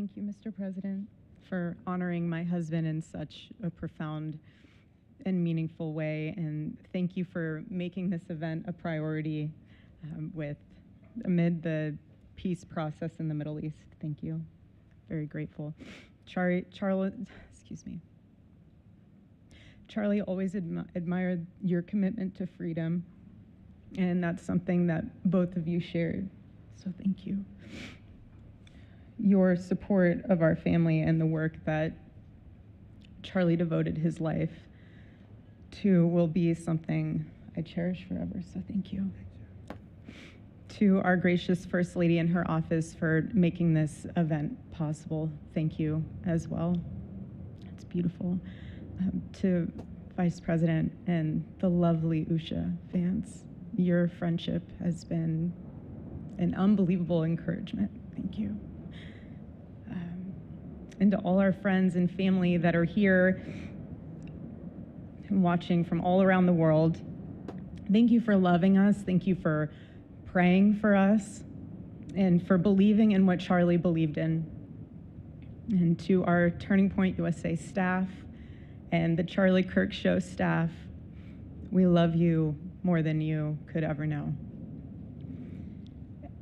Thank you, Mr. President, for honoring my husband in such a profound and meaningful way. And thank you for making this event a priority amid the peace process in the Middle East. Thank you. Very grateful. Charlie always admired your commitment to freedom, and that's something that both of you shared. So thank you. Your support of our family and the work that Charlie devoted his life to will be something I cherish forever, so thank you. To our gracious First Lady in her office for making this event possible, thank you as well. It's beautiful. To Vice President and the lovely Usha fans, your friendship has been an unbelievable encouragement. Thank you. And to all our friends and family that are here and watching from all around the world, thank you for loving us. Thank you for praying for us and for believing in what Charlie believed in. And to our Turning Point USA staff and the Charlie Kirk Show staff, we love you more than you could ever know.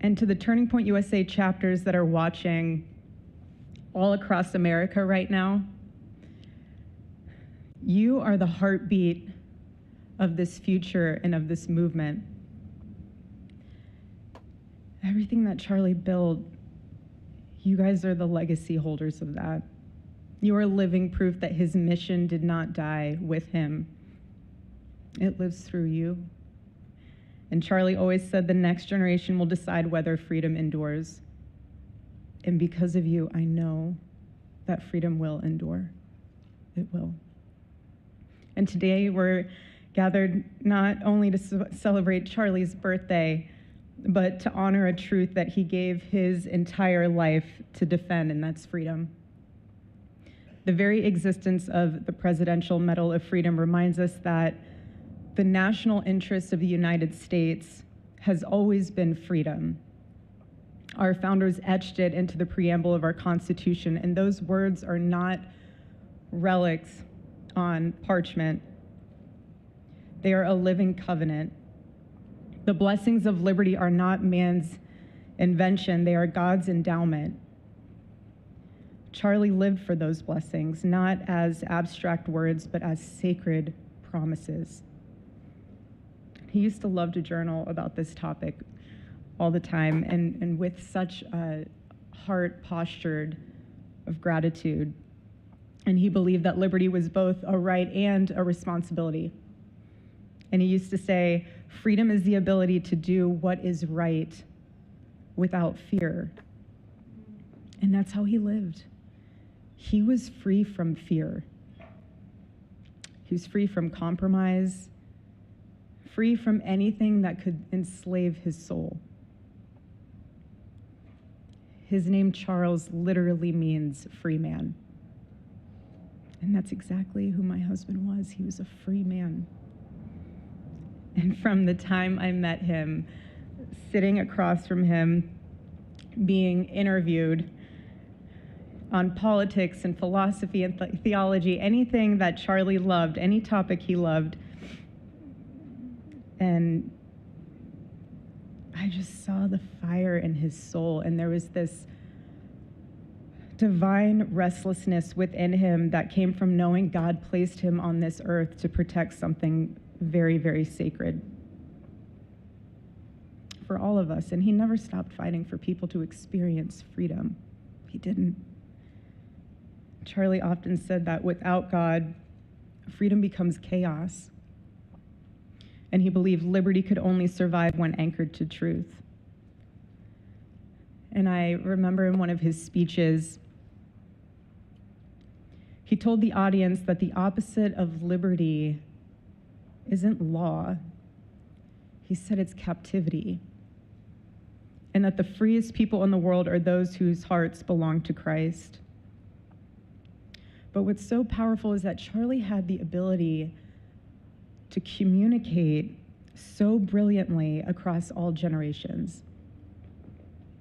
And to the Turning Point USA chapters that are watching all across America right now, you are the heartbeat of this future and of this movement. Everything that Charlie built, you guys are the legacy holders of that. You are living proof that his mission did not die with him. It lives through you. And Charlie always said the next generation will decide whether freedom endures. And because of you, I know that freedom will endure. It will. And today we're gathered not only to celebrate Charlie's birthday, but to honor a truth that he gave his entire life to defend, and that's freedom. The very existence of the Presidential Medal of Freedom reminds us that the national interest of the United States has always been freedom. Our founders etched it into the preamble of our Constitution, and those words are not relics on parchment. They are a living covenant. The blessings of liberty are not man's invention, they are God's endowment. Charlie lived for those blessings, not as abstract words, but as sacred promises. He used to love to journal about this topic all the time, and with such a heart postured of gratitude. And he believed that liberty was both a right and a responsibility. And he used to say, freedom is the ability to do what is right without fear. And that's how he lived. He was free from fear. He was free from compromise, free from anything that could enslave his soul. His name, Charles, literally means free man. And that's exactly who my husband was. He was a free man. And from the time I met him, sitting across from him, being interviewed on politics and philosophy and theology, anything that Charlie loved, any topic he loved, and I just saw the fire in his soul, and there was this divine restlessness within him that came from knowing God placed him on this earth to protect something very, very sacred for all of us. And he never stopped fighting for people to experience freedom. He didn't. Charlie often said that without God, freedom becomes chaos. And he believed liberty could only survive when anchored to truth. And I remember in one of his speeches, he told the audience that the opposite of liberty isn't law. He said it's captivity. And that the freest people in the world are those whose hearts belong to Christ. But what's so powerful is that Charlie had the ability to communicate so brilliantly across all generations.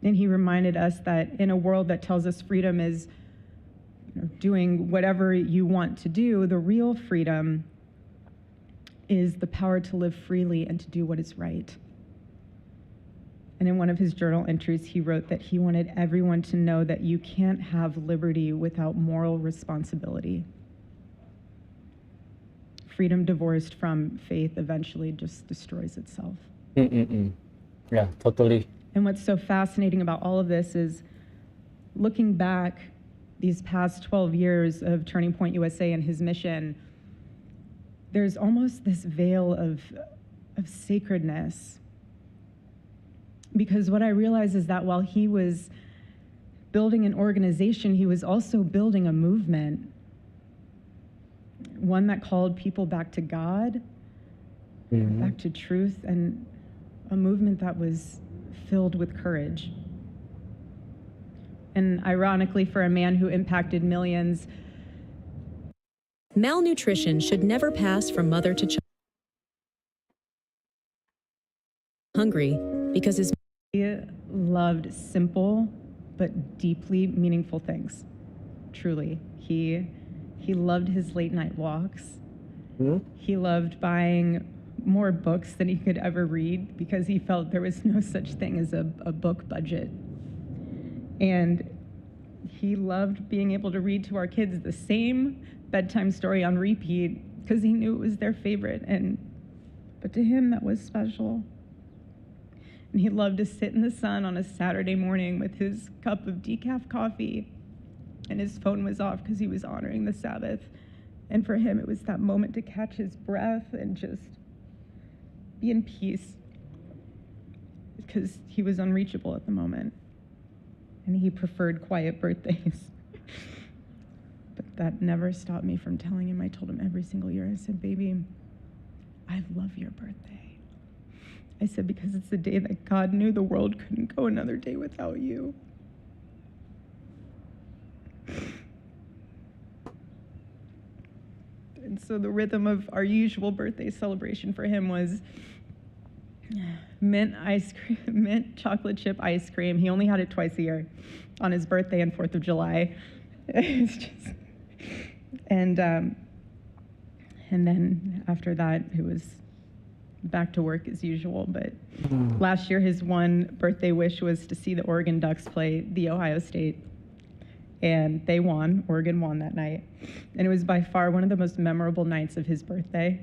And he reminded us that in a world that tells us freedom is doing whatever you want to do, the real freedom is the power to live freely and to do what is right. And in one of his journal entries, he wrote that he wanted everyone to know that you can't have liberty without moral responsibility. Freedom divorced from faith eventually just destroys itself. Yeah, totally. And what's so fascinating about all of this is looking back these past 12 years of Turning Point USA and his mission, there's almost this veil of sacredness. Because what I realize is that while he was building an organization, he was also building a movement, one that called people back to God, back to truth, and a movement that was filled with courage. And ironically, for a man who impacted millions, malnutrition should never pass from mother to child. Hungry because his he loved simple but deeply meaningful things. Truly, he loved his late night walks. He loved buying more books than he could ever read because he felt there was no such thing as a book budget. And he loved being able to read to our kids the same bedtime story on repeat because he knew it was their favorite. But to him, that was special. And he loved to sit in the sun on a Saturday morning with his cup of decaf coffee, and his phone was off because he was honoring the Sabbath. And for him, it was that moment to catch his breath and just be in peace because he was unreachable at the moment. And he preferred quiet birthdays. But that never stopped me from telling him. I told him every single year, I said, baby, I love your birthday. I said, because it's the day that God knew the world couldn't go another day without you. And so the rhythm of our usual birthday celebration for him was mint ice cream, mint chocolate chip ice cream. He only had it twice a year, on his birthday and 4th of July. It's just, and then after that, it was back to work as usual. But last year, his one birthday wish was to see the Oregon Ducks play the Ohio State. And they won. Oregon won that night. And it was by far one of the most memorable nights of his birthday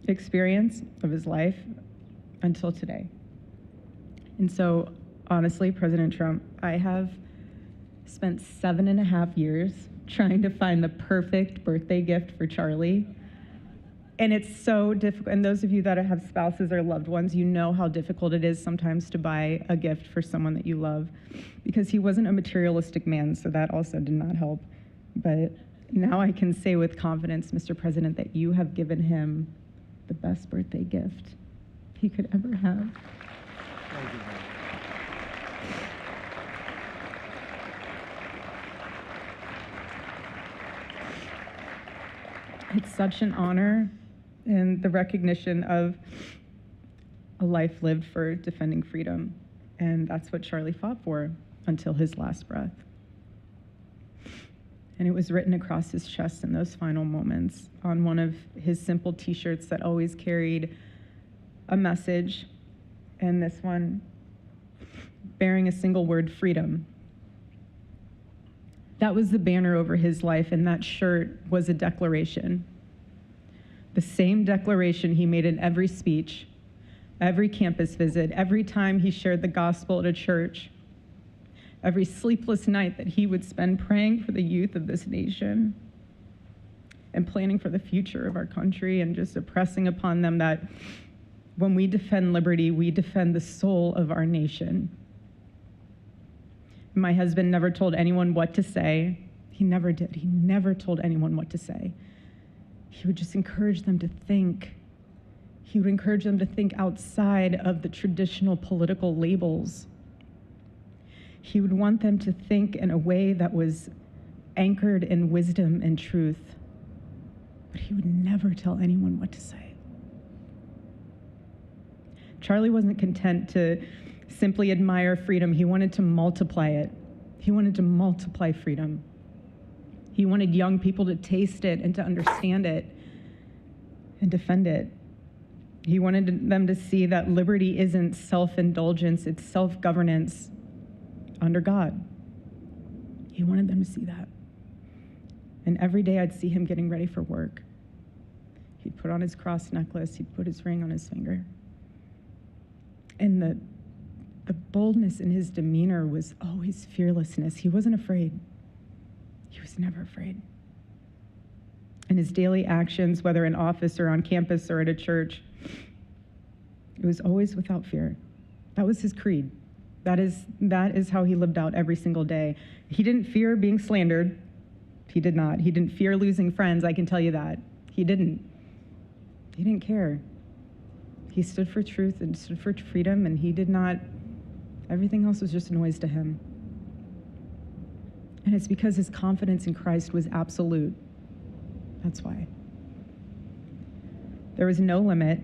experience of his life until today. And so, honestly, President Trump, I have spent 7.5 years trying to find the perfect birthday gift for Charlie. And it's so difficult. And those of you that have spouses or loved ones, you know how difficult it is sometimes to buy a gift for someone that you love, because he wasn't a materialistic man, so that also did not help. But now I can say with confidence, Mr. President, that you have given him the best birthday gift he could ever have. Thank you. It's such an honor and the recognition of a life lived for defending freedom. And that's what Charlie fought for until his last breath. And it was written across his chest in those final moments on one of his simple t-shirts that always carried a message, and this one bearing a single word, freedom. That was the banner over his life, and that shirt was a declaration. The same declaration he made in every speech, every campus visit, every time he shared the gospel at a church, every sleepless night that he would spend praying for the youth of this nation and planning for the future of our country, and just impressing upon them that when we defend liberty, we defend the soul of our nation. My husband never told anyone what to say. He never did. He never told anyone what to say. He would just encourage them to think. He would encourage them to think outside of the traditional political labels. He would want them to think in a way that was anchored in wisdom and truth. But he would never tell anyone what to say. Charlie wasn't content to simply admire freedom. He wanted to multiply it. He wanted to multiply freedom. He wanted young people to taste it and to understand it and defend it. He wanted them to see that liberty isn't self-indulgence, it's self-governance under God. He wanted them to see that. And every day I'd see him getting ready for work. He'd put on his cross necklace, he'd put his ring on his finger. And the boldness in his demeanor was always fearlessness. He wasn't afraid. He was never afraid. In his daily actions, whether in office or on campus or at a church, it was always without fear. That was his creed. That is how he lived out every single day. He didn't fear being slandered. He did not. He didn't fear losing friends, I can tell you that. He didn't. He didn't care. He stood for truth and stood for freedom, and he did not, everything else was just noise to him. And it's because his confidence in Christ was absolute. That's why. There was no limit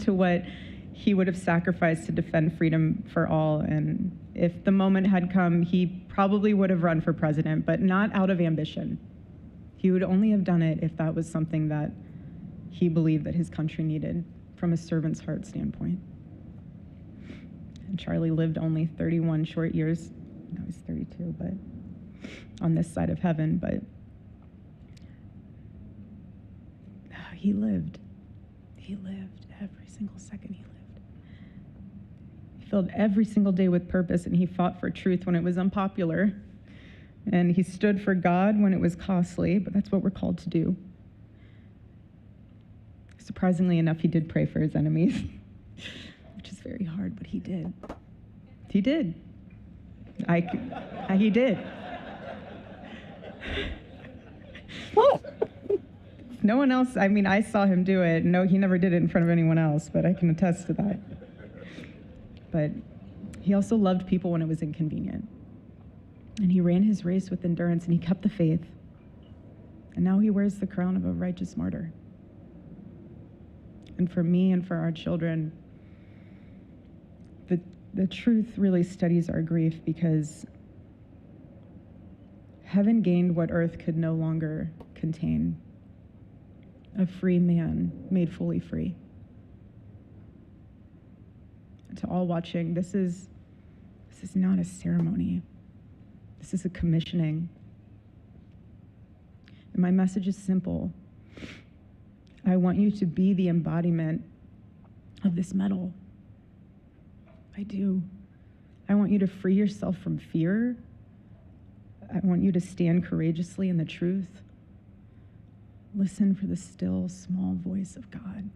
to what he would have sacrificed to defend freedom for all. And if the moment had come, he probably would have run for president, but not out of ambition. He would only have done it if that was something that he believed that his country needed from a servant's heart standpoint. And Charlie lived only 31 short years. No, he's 32, but on this side of heaven, but he lived. He lived every single second he lived. He filled every single day with purpose, and he fought for truth when it was unpopular. And he stood for God when it was costly, but that's what we're called to do. Surprisingly enough, he did pray for his enemies, which is very hard, but he did. He did. He did. No one else, I mean, I saw him do it. No, he never did it in front of anyone else, but I can attest to that. But he also loved people when it was inconvenient. And he ran his race with endurance, and he kept the faith. And now he wears the crown of a righteous martyr. And for me and for our children, the truth really steadies our grief, because heaven gained what earth could no longer contain: a free man made fully free. To all watching, this is not a ceremony. This is a commissioning. And my message is simple. I want you to be the embodiment of this medal. I do. I want you to free yourself from fear. I want you to stand courageously in the truth. Listen for the still, small voice of God.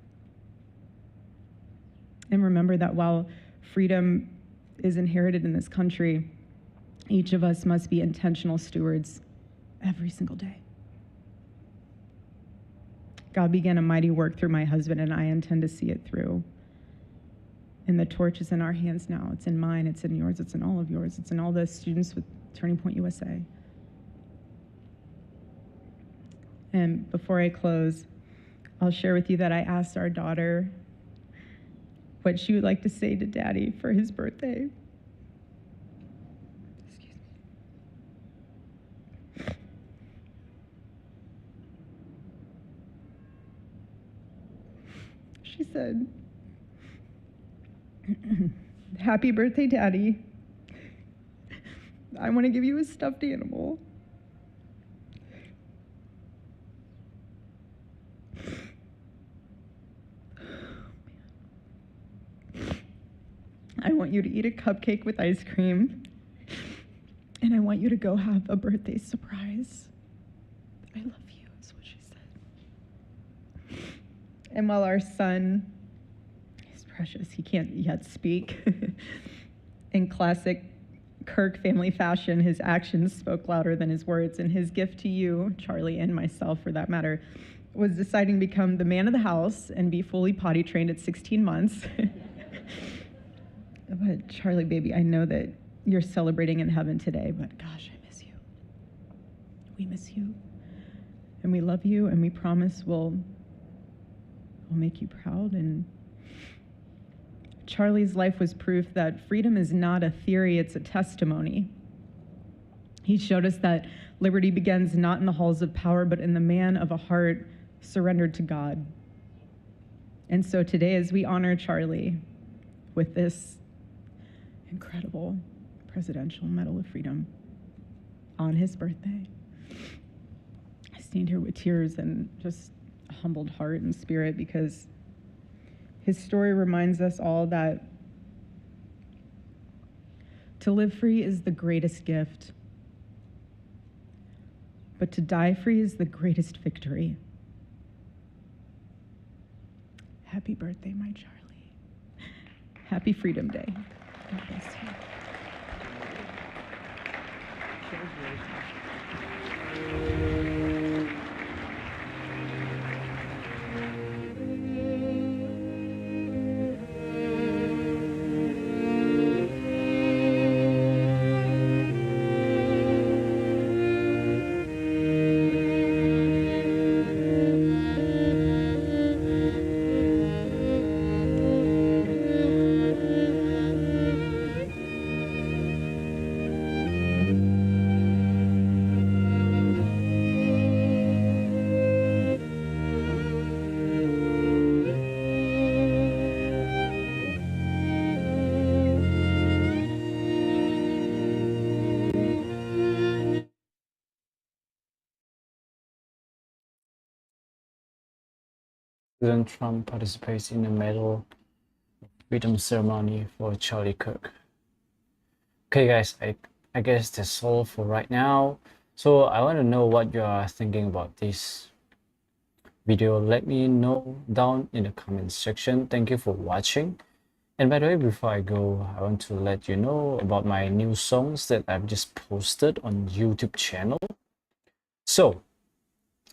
And remember that while freedom is inherited in this country, each of us must be intentional stewards every single day. God began a mighty work through my husband, and I intend to see it through. And the torch is in our hands now. It's in mine, it's in yours, it's in all of yours, it's in all the students with Turning Point USA. And before I close, I'll share with you that I asked our daughter what she would like to say to Daddy for his birthday. Excuse me. She said, "Happy birthday, Daddy. I want to give you a stuffed animal. I want you to eat a cupcake with ice cream, and I want you to go have a birthday surprise. I love you," is what she said. And while our son is precious, he can't yet speak, in classic Kirk family fashion, his actions spoke louder than his words, and his gift to you, Charlie, and myself for that matter, was deciding to become the man of the house and be fully potty trained at 16 months. But Charlie, baby, I know that you're celebrating in heaven today, but gosh, I miss you. We miss you, and we love you, and we promise we'll make you proud and Charlie's life was proof that freedom is not a theory, it's a testimony. He showed us that liberty begins not in the halls of power, but in the man of a heart surrendered to God. And so today, as we honor Charlie with this incredible Presidential Medal of Freedom on his birthday, I stand here with tears and just a humbled heart and spirit, because his story reminds us all that to live free is the greatest gift, but to die free is the greatest victory. Happy birthday, my Charlie. Happy Freedom Day. God bless you. President Trump participates in the Medal of Freedom ceremony for Charlie Kirk. Okay, guys, I guess that's all for right now. So I want to know what you are thinking about this video. Let me know down in the comment section. Thank you for watching. And by the way, before I go, I want to let you know about my new songs that I've just posted on YouTube channel. So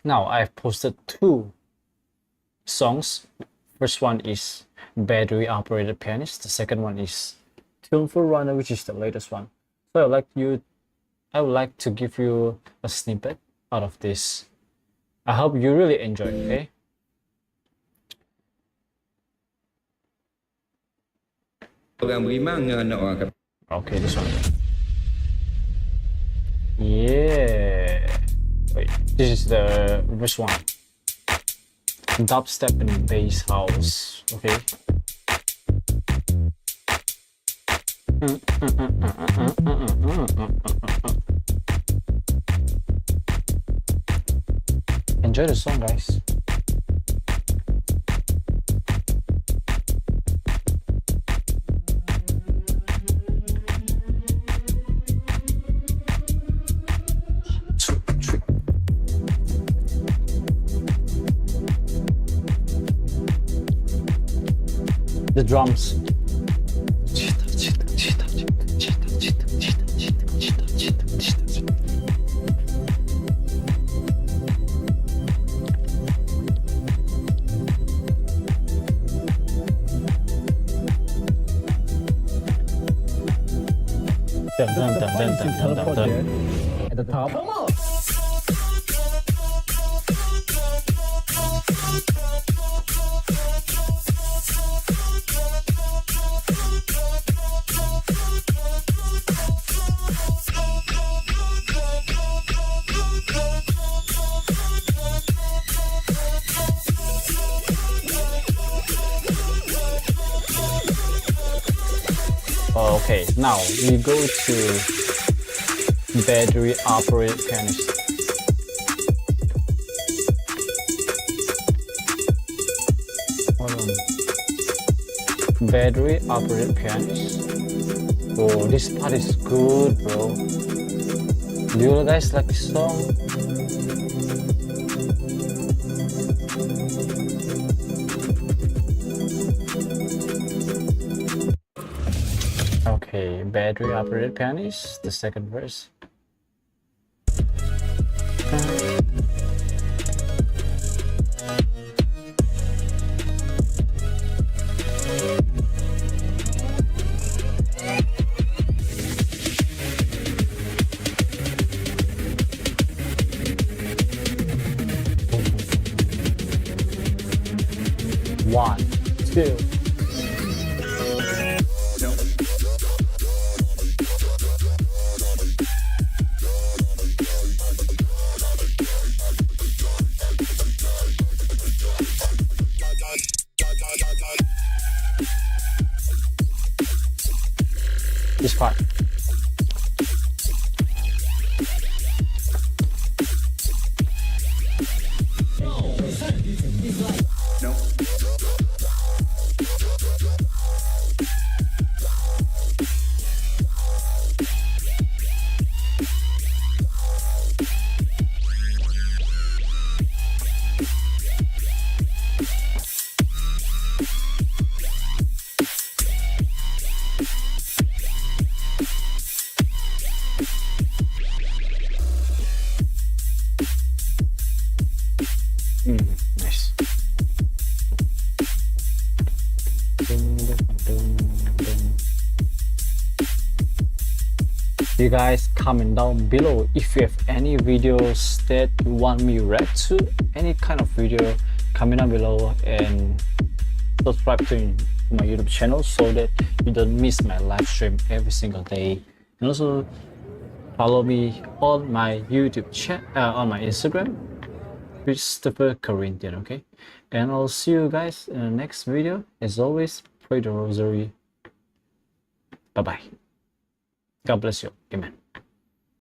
now I've posted 2 songs. First one is Battery Operated Pianist. The second one is Tuneful Runner, which is the latest one. So I would like to give you a snippet out of this. I hope you really enjoy it, okay? Okay, this one. Yeah. Wait, this is the first one. Dubstep and bass house, okay? Enjoy the song, guys. The drums. At the top. Come on. Okay, now we go to battery operated pianist. Hold on. Battery operated pianist. Oh, this part is good, bro. Do you guys like this song? Okay, battery operated pianist, the second verse. One, two. Nice. You guys comment down below if you have any videos that you want me react to, any kind of video. Comment down below and subscribe to my YouTube channel so that you don't miss my live stream every single day. And also follow me on my YouTube chat, on my Instagram, Christopher Corinthian. Okay, and I'll see you guys in the next video. As always, pray the rosary. Bye bye. God bless you. Amen.